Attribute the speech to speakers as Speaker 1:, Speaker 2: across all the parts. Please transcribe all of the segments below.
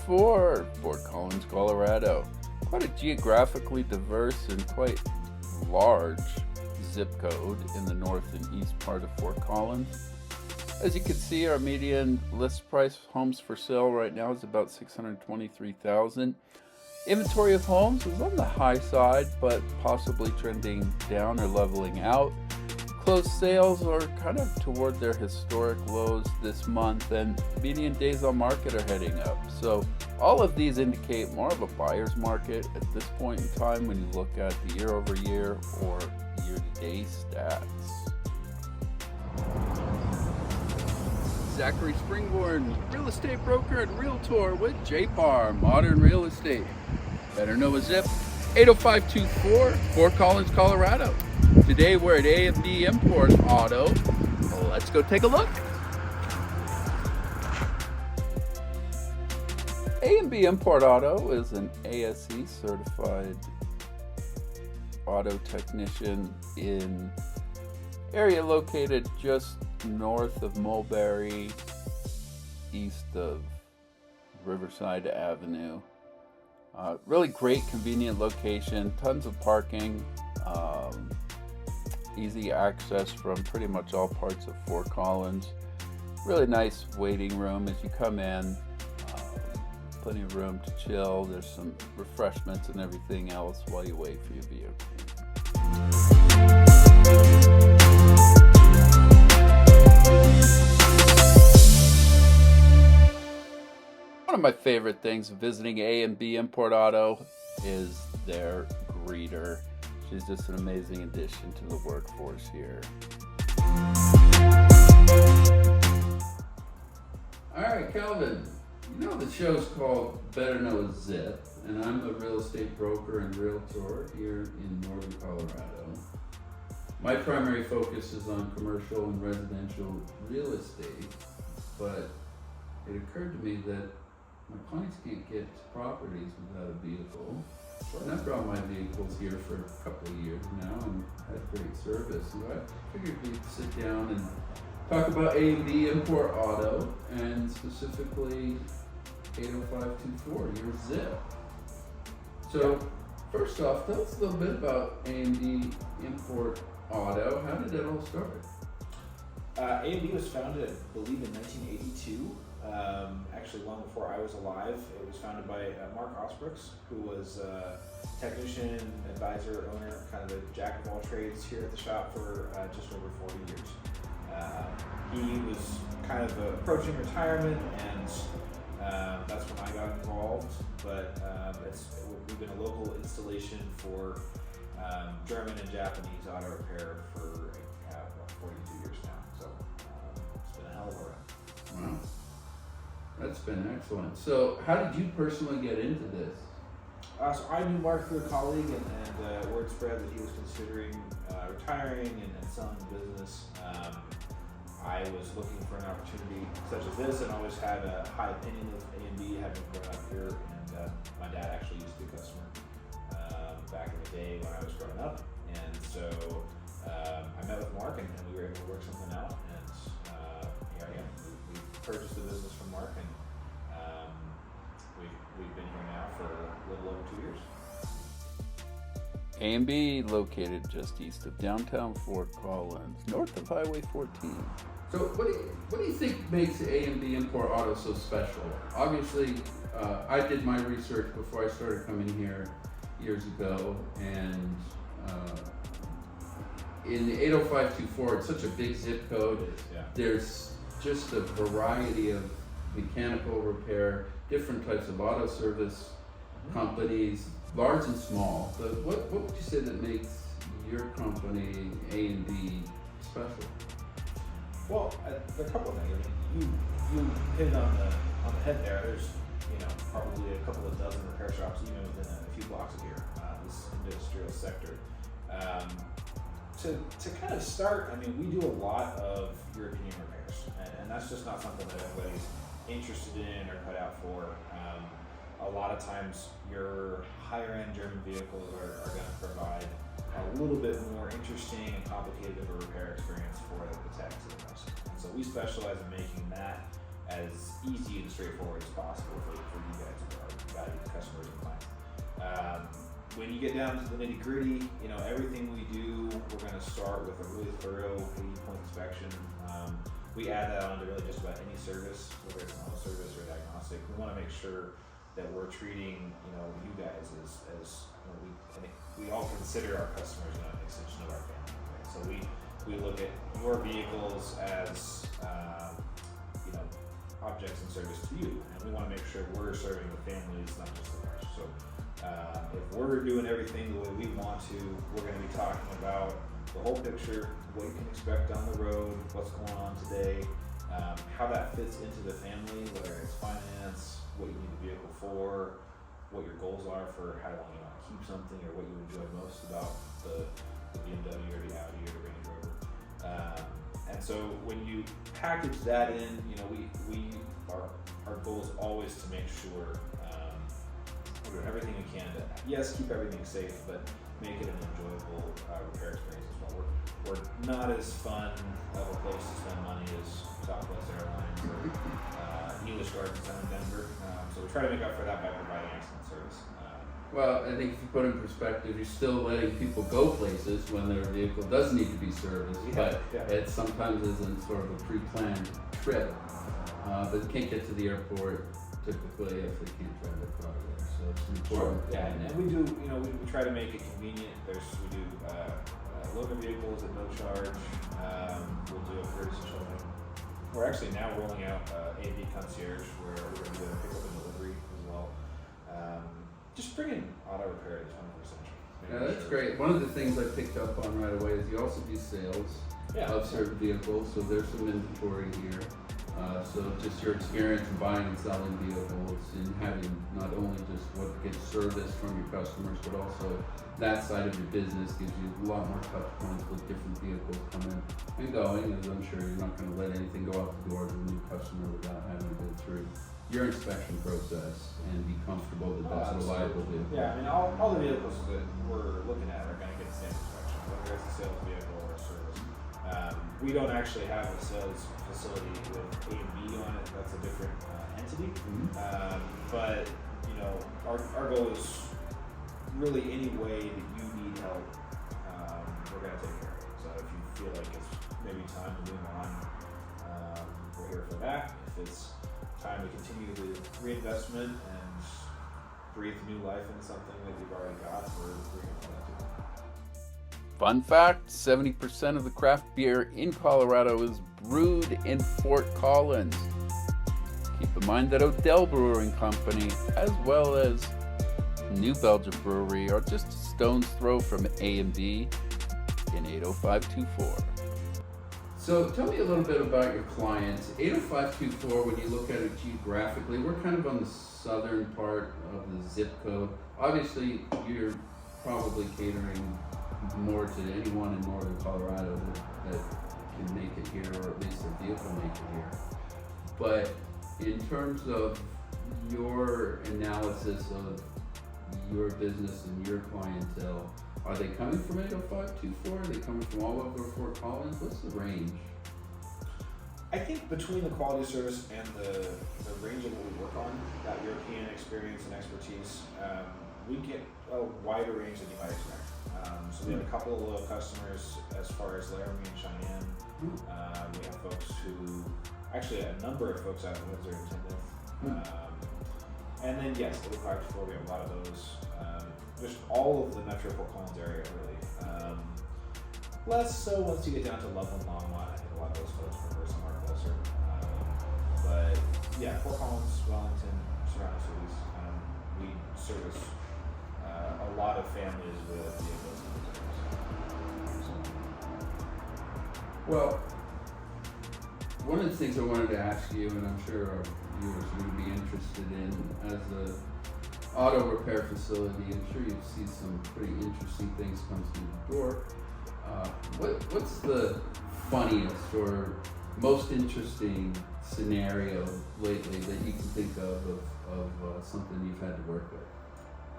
Speaker 1: 4524, Fort Collins, Colorado. Quite a geographically diverse and quite large zip code in the north and east part of Fort Collins. As you can see, our median list price homes for sale right now is about $623,000. Inventory of homes is on the high side, but possibly trending down or leveling out. Closed sales are kind of toward their historic lows this month, and median days on market are heading up. So all of these indicate more of a buyer's market at this point in time when you look at the year over year or year-to-date stats. Z.Springborn, real estate broker and realtor with JPAR Modern Real Estate. Better know a zip, 80524, Fort Collins, Colorado. Today we're at A&B Import Auto. Let's go take a look. A&B Import Auto is an ASE certified auto technician in area located just north of Mulberry, east of Riverside Avenue. Really great, convenient location, tons of parking, easy access from pretty much all parts of Fort Collins. Really nice waiting room as you come in. Plenty of room to chill. There's some refreshments and everything else while you wait for your vehicle. One of my favorite things of visiting A&B Import Auto is their greeter. She's just an amazing addition to the workforce here. All right, Calvin, you know the show's called Better Know a Zip, and I'm a real estate broker and realtor here in northern Colorado. My primary focus is on commercial and residential real estate, but it occurred to me that my clients can't get to properties without a vehicle. And I've brought my vehicles here for a couple of years now and had great service. So I figured we'd sit down and talk about A&B Import Auto and specifically 80524, your zip. So first off, tell us a little bit about A&B Import Auto. How did it all start?
Speaker 2: A&B was founded, I believe, in 1982. Actually, long before I was alive. It was founded by Mark Osbrooks, who was a technician, advisor, owner, kind of a jack of all trades here at the shop for just over 40 years. He was kind of approaching retirement, and that's when I got involved. But we've been a local installation for German and Japanese auto repair for about 42 years now. So it's been a hell of a run.
Speaker 1: Wow. That's been excellent. So how did you personally get into this?
Speaker 2: So I knew Mark through a colleague, and word spread that he was considering retiring and selling the business. I was looking for an opportunity such as this, and always had a high opinion of A&B, having grown up here. And my dad actually used to be a customer back in the day when I was growing up. And so I met with Mark, and we were able to work something out. And here I am. We purchased the business from Mark, and we've been here now for a little over 2 years.
Speaker 1: A&B located just east of downtown Fort Collins, north of Highway 14. So what do you think makes A&B Import Auto so special? Obviously, I did my research before I started coming here years ago, and in the 80524, it's such a big zip code.
Speaker 2: Yeah.
Speaker 1: There's just a variety of mechanical repair, different types of auto service companies, large and small. But what would you say that makes your company, A&B, special?
Speaker 2: Well, there are a couple of things. I mean, you hit it on the head there. There's probably a couple of dozen repair shops even within a few blocks of here. This industrial sector. To kind of start, I mean, we do a lot of European repairs, and that's just not something that everybody's interested in or cut out for. A lot of times your higher end German vehicles are going to provide a little bit more interesting and complicated of a repair experience for the techs and the customer. And so we specialize in making that as easy and straightforward as possible for you guys, our valued customers and clients. When you get down to the nitty gritty, everything we do, we're going to start with a really thorough 80-point inspection. We add that on to really just about any service, whether it's an auto service or diagnostic. We want to make sure that we're treating, you guys as we all consider our customers an extension of our family. Right? So we look at your vehicles as objects in service to you, and we want to make sure we're serving the families, not just the cars. So if we're doing everything the way we want to, we're going to be talking about the whole picture, what you can expect down the road, what's going on today, how that fits into the family, whether it's finance, what you need the vehicle for, what your goals are for how long you want to keep something, or what you enjoy most about the BMW or the Audi or the Range Rover. And so when you package that in, our goal is always to make sure we're doing everything we can to, yes, keep everything safe, but make it an enjoyable repair experience as well. We're not as fun of a place to spend money as Southwest Airlines or English Gardens down in Denver. So we try to make up for that by providing excellent service.
Speaker 1: Well, I think if you put in perspective, you're still letting people go places when their vehicle does need to be serviced, but it sometimes isn't sort of a pre-planned trip. But they can't get to the airport typically if they can't drive their car there. So it's important.
Speaker 2: Sure. Yeah, and we do, we try to make it convenient. We do loaner vehicles at no charge. We'll do a courtesy showing. We're actually now rolling out A&B Concierge, where we're going to do a pickup and delivery as well. Just bringing auto repair to the 21st century.
Speaker 1: Yeah, that's great. One of the things I picked up on right away is you also do sales of certain vehicles, so there's some inventory here. So just your experience in buying and selling vehicles and having not only just what gets serviced from your customers, but also that side of your business gives you a lot more touch points with different vehicles coming and going, as I'm sure you're not going to let anything go out the door to a new customer without having to go through your inspection process and be comfortable that that's a reliable vehicle.
Speaker 2: Yeah, I mean, all the vehicles that we're looking at are going to get the same inspection, whether it's a sales vehicle or a service. We don't actually have a sales facility with A&B on it. That's a different entity. But our goal is really any way that you need help, we're going to take care of it. So if you feel like it's maybe time to move on, we're here for that. If it's time to continue the reinvestment and breathe new life into something that you've already got, we're here for that too.
Speaker 3: Fun fact, 70% of the craft beer in Colorado is brewed in Fort Collins. Keep in mind that Odell Brewing Company, as well as New Belgium Brewery, are just a stone's throw from A&B in 80524.
Speaker 1: So tell me a little bit about your clients. 80524, when you look at it geographically, we're kind of on the southern part of the zip code. Obviously, you're probably catering more to anyone in northern Colorado that can make it here, or at least their vehicle make it here. But in terms of your analysis of your business and your clientele, are they coming from 80524? Are they coming from all over Fort Collins? What's the range?
Speaker 2: I think between the quality of service and the range of what we work on, that European experience and expertise, we get a wider range than you might expect. So we have a couple of loyal customers as far as Laramie and Cheyenne. We have folks who, actually a number of folks out of Windsor and Tinmouth. And then yes, 80524, we have a lot of those. Just all of the Metro Fort Collins area, really. Less so once you get down to Loveland, Longmont. I think a lot of those folks prefer somewhere closer. But yeah, Fort Collins, Wellington, surrounding cities. We service a lot of families with vehicles.
Speaker 1: Well, one of the things I wanted to ask you, and I'm sure our viewers would be interested in, as a auto repair facility, I'm sure you see some pretty interesting things come through the door. What's the funniest or most interesting scenario lately that you can think of something you've had to work with?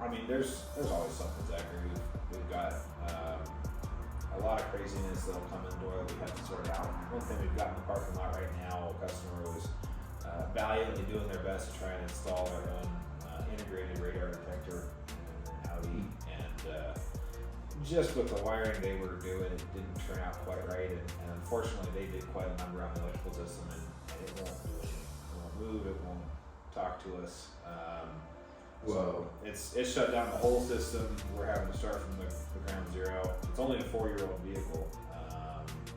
Speaker 2: I mean, there's always something, Zachary. We've got a lot of craziness that'll come in the door that we have to sort out. One thing we've got in the parking lot right now, a customer was valiantly doing their best to try and install their own integrated radar detector in Audi, and just with the wiring they were doing, it didn't turn out quite right, and unfortunately they did quite a number on the electrical system, and it won't do anything. It won't move, it won't talk to us. So it's shut down the whole system. We're having to start from the ground zero. It's only a 4-year-old vehicle,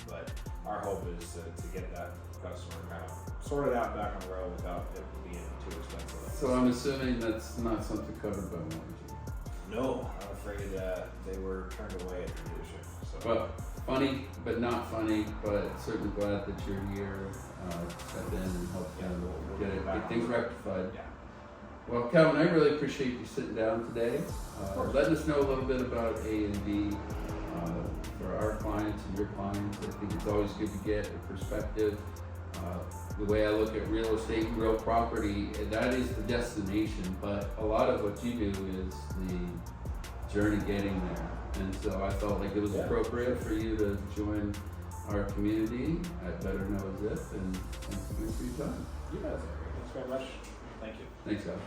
Speaker 2: but our hope is to get that customer kind of sorted out and back on the road without it being too expensive.
Speaker 1: So I'm assuming that's not something covered by warranty.
Speaker 2: No, I'm afraid they were turned away at the dealership. So.
Speaker 1: Well, funny, but not funny, but certainly glad that you're here, step in and help
Speaker 2: we'll
Speaker 1: get things rectified.
Speaker 2: Yeah.
Speaker 1: Well, Calvin, I really appreciate you sitting down today, letting us know a little bit about A&B for our clients and your clients. I think it's always good to get a perspective. The way I look at real estate and real property, that is the destination, but a lot of what you do is the journey getting there. And so I felt like it was appropriate for you to join our community at Better Know Zip, and thanks again for your time.
Speaker 2: You guys are great. Thanks very much. Thank you.
Speaker 1: Thanks, Calvin.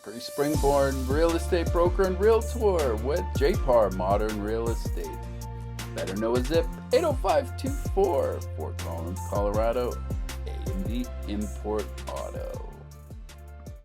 Speaker 3: Z.Springborn, real estate broker and realtor with JPAR Modern Real Estate. Better Know a Zip, 80524, Fort Collins, Colorado, A&B Import Auto.